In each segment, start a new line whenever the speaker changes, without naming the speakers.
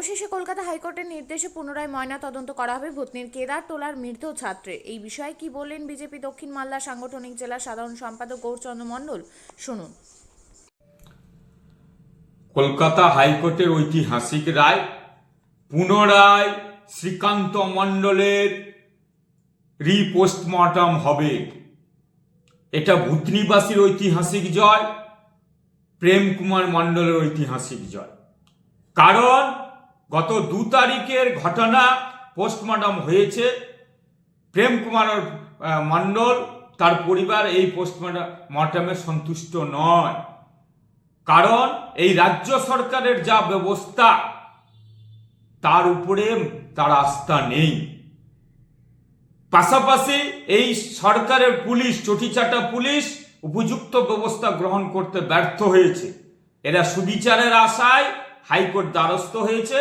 অবশেষে কলকাতা হাইকোর্টের নির্দেশে পুনরায় ময়না তদন্ত করা হবে ভূতনির কেদার টোলার মৃত ছাত্রের। এই বিষয়ে কি বললেন বিজেপি দক্ষিণ মালদা সাংগঠনিক জেলা সাধারণ সম্পাদক গৌরচন্দ্র মণ্ডল, শুনুন।
কলকাতা হাইকোর্টের ঐতিহাসিক রায়, পুনরায় শ্রীকান্ত মণ্ডলের রিপোস্টমর্টম হবে। এটা ভূতনিবাসীর ঐতিহাসিক জয়, প্রেম কুমার মণ্ডলের ঐতিহাসিক জয়। কারণ গত 2 তারিখের ঘটনা পোস্টমর্টম হয়েছে, প্রেম কুমার মণ্ডল তার পরিবার এই পোস্টমর্টমে সন্তুষ্ট নয়। কারণ এই রাজ্য সরকারের যা ব্যবস্থা তার উপরে তার আস্থা নেই। পাশাপাশি এই সরকারের পুলিশ, চটিচাটা পুলিশ উপযুক্ত ব্যবস্থা গ্রহণ করতে ব্যর্থ হয়েছে। এরা সুবিচারের আশায় হাইকোর্ট দ্বারস্থ হয়েছে।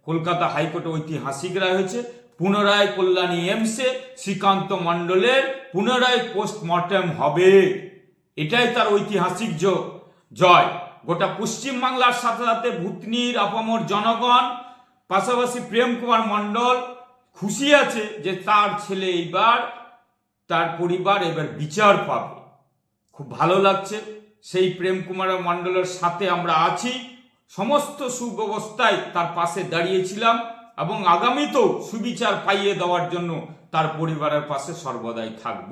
কলকাতা হাইকোর্টে ঐতিহাসিক রায় হয়েছে, পুনরায় কল্যাণী এমসে শ্রীকান্ত মণ্ডলের পুনরায় পোস্টমর্টম হবে। এটাই তার ঐতিহাসিক জয়। গোটা পশ্চিমবাংলার সাথে সাথে ভূতনির আপামর জনগণ, পাশাপাশি প্রেম কুমার মণ্ডল খুশি আছে যে তার ছেলে এইবার, তার পরিবার এবার বিচার পাবে। খুব ভালো লাগছে। সেই প্রেম কুমার মণ্ডলের সাথে আমরা আছি, সমস্ত সুব্যবস্থায় তার পাশে দাঁড়িয়েছিলাম এবং আগামীতেও সুবিচার পাইয়ে দেওয়ার জন্য তার পরিবারের পাশে সর্বদাই থাকব।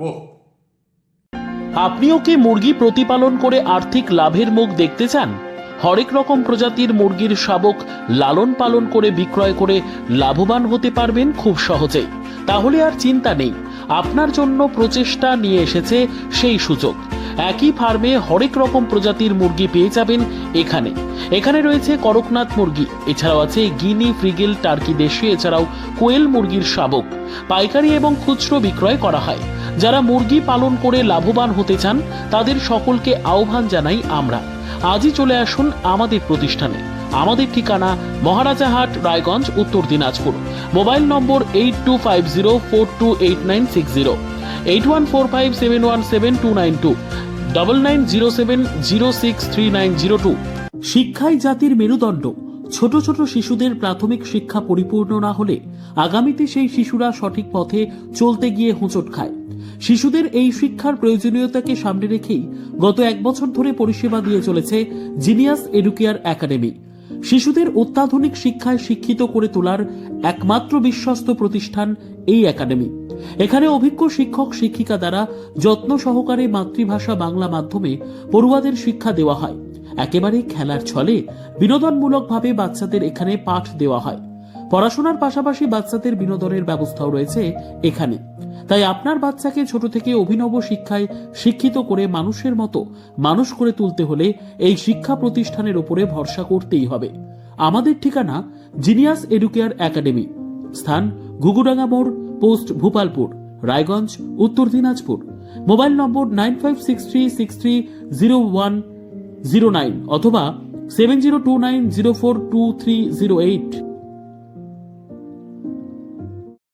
আপনিও কি মুরগি প্রতিপালন করে আর্থিক লাভের মুখ দেখতে চান? হরেক রকম প্রজাতির মুরগির শাবক লালন পালন করে বিক্রয় করে লাভবান হতে পারবেন খুব সহজেই। তাহলে আর চিন্তা নেই, আপনার জন্য প্রচেষ্টা নিয়ে এসেছে সেই সুযোগ। একই ফার্মে হরেক রকম প্রজাতির মুরগি পেয়ে যাবেন এখানে রয়েছে করকনাথ মুরগি, এছাড়াও আছে গিনি, ফ্রিগেল, টার্কি দেশি, এছাড়াও কোয়েল মুরগির শাবক পাইকারি এবং খুচরো বিক্রয় করা হয়। যারা মুরগি পালন করে লাভবান হতে চান তাদের সকলকে আহ্বান জানাই আমরা। আজই চলে আসুন আমাদের প্রতিষ্ঠানে। আমাদের ঠিকানা মহারাজাহাট, রায়গঞ্জ, উত্তর দিনাজপুর। মোবাইল নম্বর 8250428960, 8145717292, 9907063902। শিক্ষাই জাতির মেরুদণ্ড। ছোট ছোট শিশুদের প্রাথমিক শিক্ষা পরিপূর্ণ না হলে আগামীতে সেই শিশুরা সঠিক পথে চলতে গিয়ে হোঁচট খায়। শিশুদের এই শিক্ষার প্রয়োজনীয়তাকে সামনে রেখেই গত 1 বছর ধরে পরিষেবা দিয়ে চলেছে জিনিয়াস এডুকেয়ার একাডেমি। শিশুদের অত্যাধুনিক শিক্ষায় শিক্ষিত করে তোলার একমাত্র বিশ্বস্ত প্রতিষ্ঠান এই একাডেমি। এখানে অভিজ্ঞ শিক্ষক শিক্ষিকা দ্বারা যত্ন সহকারে মাতৃভাষা বাংলা মাধ্যমে পড়ুয়াদের শিক্ষা দেওয়া হয়। একেবারে খেলার ছলে বিনোদনমূলকভাবে বাচ্চাদের এখানে পাঠ দেওয়া হয়। পড়াশোনার পাশাপাশি বাচ্চাদের বিনোদনের ব্যবস্থাও রয়েছে এখানে। তাই আপনার বাচ্চাকে ছোট থেকে অভিনব শিক্ষায় শিক্ষিত করে মানুষের মতো মানুষ করে তুলতে হলে এই শিক্ষা প্রতিষ্ঠানের উপরে ভরসা করতেই হবে। আমাদের ঠিকানা জিনিয়াস এডুকেয়ার একাডেমি, স্থান ঘুঘুডাঙ্গা মোড়, পোস্ট ভূপালপুর, রায়গঞ্জ, উত্তর দিনাজপুর। মোবাইল নম্বর 9563630109 অথবা 7029042308।